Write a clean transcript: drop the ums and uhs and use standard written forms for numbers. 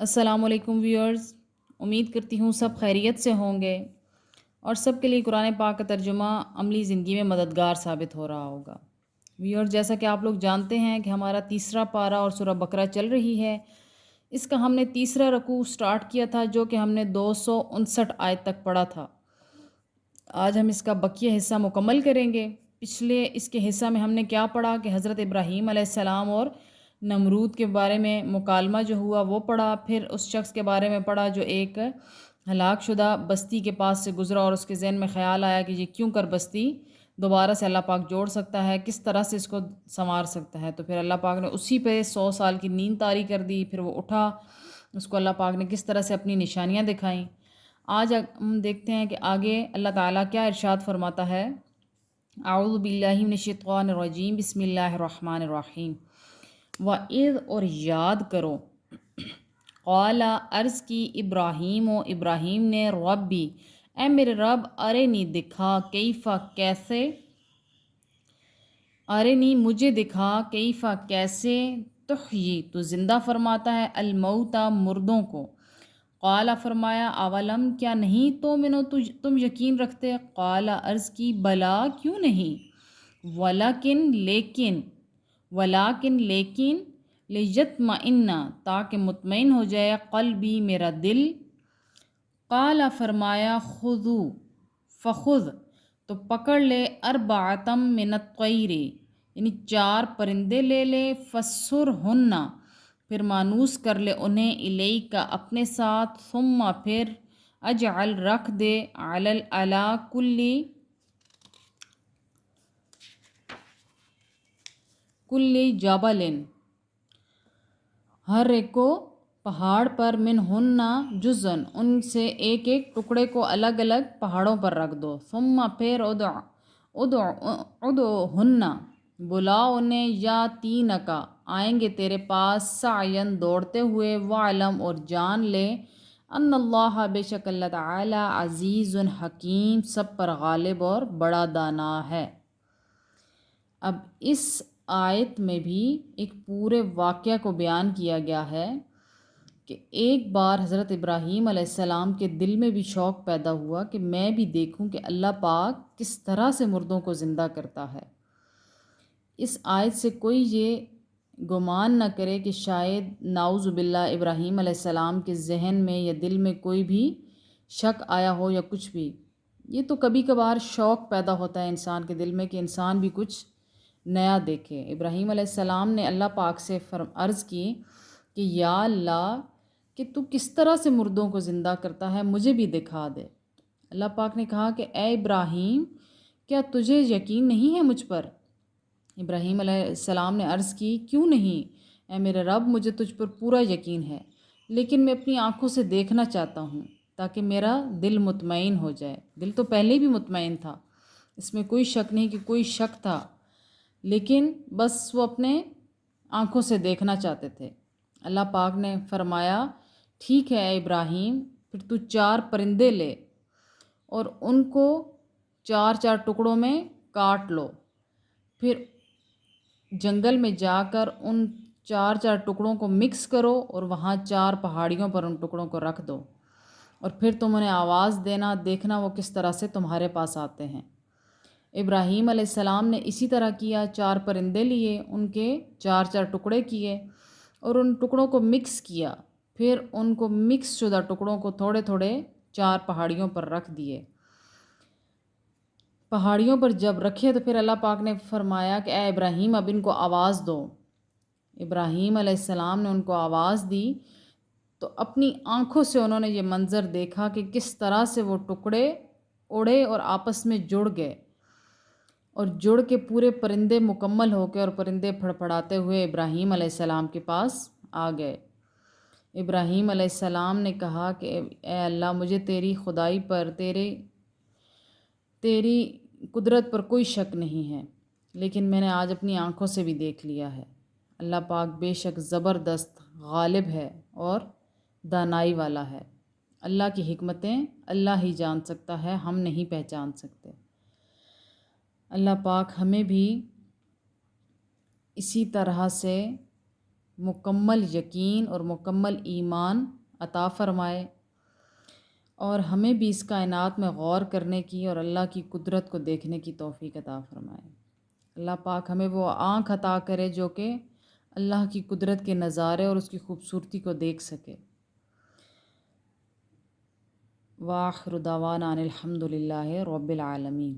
السلام علیکم ویورز، امید کرتی ہوں سب خیریت سے ہوں گے اور سب کے لیے قرآن پاک کا ترجمہ عملی زندگی میں مددگار ثابت ہو رہا ہوگا۔ ویورز، جیسا کہ آپ لوگ جانتے ہیں کہ ہمارا تیسرا پارہ اور سورہ بقرہ چل رہی ہے۔ اس کا ہم نے تیسرا رکوع سٹارٹ کیا تھا جو کہ ہم نے 259 آیت تک پڑھا تھا۔ آج ہم اس کا بقیہ حصہ مکمل کریں گے۔ پچھلے اس کے حصہ میں ہم نے کیا پڑھا کہ حضرت ابراہیم علیہ السلام اور نمرود کے بارے میں مکالمہ جو ہوا وہ پڑھا، پھر اس شخص کے بارے میں پڑھا جو ایک ہلاک شدہ بستی کے پاس سے گزرا اور اس کے ذہن میں خیال آیا کہ یہ کیوں کر بستی دوبارہ سے اللہ پاک جوڑ سکتا ہے، کس طرح سے اس کو سنوار سکتا ہے۔ تو پھر اللہ پاک نے اسی پہ 100 سال کی نیند طاری کر دی، پھر وہ اٹھا، اس کو اللہ پاک نے کس طرح سے اپنی نشانیاں دکھائیں۔ آج ہم دیکھتے ہیں کہ آگے اللہ تعالیٰ کیا ارشاد فرماتا ہے۔ اعوذ باللہ من الشیطان الرجیم، بسم اللہ الرحمن الرحیم۔ وَإِذْ، اور یاد کرو، قَالَ، عرض کی ابراہیم و ابراہیم نے، ربی، اے میرے رب، ارنی، دکھا، کیفا، کیسے، ارنی، مجھے دکھا، کیفا، کیسے، تحیی، تو زندہ فرماتا ہے، الموتا، مردوں کو۔ قال، فرمایا، اولم، کیا نہیں، تو تم یقین رکھتے؟ قال، عرض کی، بلا، کیوں نہیں، ولیکن، لیکن، لیطمئن، تاکہ مطمئن ہو جائے، قلبی، میرا دل۔ قال، فرمایا، خذو، فخذ، تو پکڑ لے، اربعتم من الطیر، یعنی 4 پرندے لے لے، فسرہن، پھر مانوس کر لے انہیں، الیک، اپنے ساتھ، ثم، پھر، اجعل، رکھ دے، علی کل جبل، ہر ایک کو پہاڑ پر، منہن، جزءً، ان سے ایک ایک ٹکڑے کو الگ الگ پہاڑوں پر رکھ دو، ثم، پھر، ادعوہن، بلاؤ انہیں، یاتینکا، آئیں گے تیرے پاس، سعین، دوڑتے ہوئے، وعلم، اور جان لے، ان اللہ، بے شک اللہ تعالی، عزیز حکیم، سب پر غالب اور بڑا دانا ہے۔ اب اس آیت میں بھی ایک پورے واقعہ کو بیان کیا گیا ہے کہ ایک بار حضرت ابراہیم علیہ السلام کے دل میں بھی شوق پیدا ہوا کہ میں بھی دیکھوں کہ اللہ پاک کس طرح سے مردوں کو زندہ کرتا ہے۔ اس آیت سے کوئی یہ گمان نہ کرے کہ شاید نعوذ باللہ ابراہیم علیہ السلام کے ذہن میں یا دل میں کوئی بھی شک آیا ہو یا کچھ بھی۔ یہ تو کبھی کبھار شوق پیدا ہوتا ہے انسان کے دل میں کہ انسان بھی کچھ نیا دیکھے۔ ابراہیم علیہ السلام نے اللہ پاک سے عرض کی کہ یا اللہ، کہ تو کس طرح سے مردوں کو زندہ کرتا ہے، مجھے بھی دکھا دے۔ اللہ پاک نے کہا کہ اے ابراہیم، کیا تجھے یقین نہیں ہے مجھ پر؟ ابراہیم علیہ السلام نے عرض کی، کیوں نہیں اے میرے رب، مجھے تجھ پر پورا یقین ہے، لیکن میں اپنی آنکھوں سے دیکھنا چاہتا ہوں تاکہ میرا دل مطمئن ہو جائے۔ دل تو پہلے بھی مطمئن تھا، اس میں کوئی شک نہیں کہ کوئی شک تھا، لیکن بس وہ اپنے آنکھوں سے دیکھنا چاہتے تھے۔ اللہ پاک نے فرمایا، ٹھیک ہے اے ابراہیم، پھر تو 4 پرندے لے اور ان کو 4 ٹکڑوں میں کاٹ لو، پھر جنگل میں جا کر ان 4 ٹکڑوں کو مکس کرو اور وہاں 4 پہاڑیوں پر ان ٹکڑوں کو رکھ دو، اور پھر تم انہیں آواز دینا، دیکھنا وہ کس طرح سے تمہارے پاس آتے ہیں۔ ابراہیم علیہ السلام نے اسی طرح کیا، 4 پرندے لیے، ان کے 4 ٹکڑے کیے اور ان ٹکڑوں کو مکس کیا، پھر ان کو مکس شدہ ٹکڑوں کو تھوڑے تھوڑے 4 پہاڑیوں پر رکھ دیے۔ پہاڑیوں پر جب رکھے تو پھر اللہ پاک نے فرمایا کہ اے ابراہیم، اب ان کو آواز دو۔ ابراہیم علیہ السلام نے ان کو آواز دی تو اپنی آنکھوں سے انہوں نے یہ منظر دیکھا کہ کس طرح سے وہ ٹکڑے اڑے اور آپس میں جڑ گئے، اور جڑ کے پورے پرندے مکمل ہو کے اور پرندے پھڑپھڑاتے ہوئے ابراہیم علیہ السلام کے پاس آ گئے۔ ابراہیم علیہ السلام نے کہا کہ اے اللہ، مجھے تیری خدائی پر، تیری قدرت پر کوئی شک نہیں ہے، لیکن میں نے آج اپنی آنکھوں سے بھی دیکھ لیا ہے۔ اللہ پاک بے شک زبردست، غالب ہے اور دانائی والا ہے۔ اللہ کی حکمتیں اللہ ہی جان سکتا ہے، ہم نہیں پہچان سکتے۔ اللہ پاک ہمیں بھی اسی طرح سے مکمل یقین اور مکمل ایمان عطا فرمائے، اور ہمیں بھی اس کائنات میں غور کرنے کی اور اللہ کی قدرت کو دیکھنے کی توفیق عطا فرمائے۔ اللہ پاک ہمیں وہ آنکھ عطا کرے جو کہ اللہ کی قدرت کے نظارے اور اس کی خوبصورتی کو دیکھ سکے۔ وآخر دعوانا ان الحمد للہ رب العالمین۔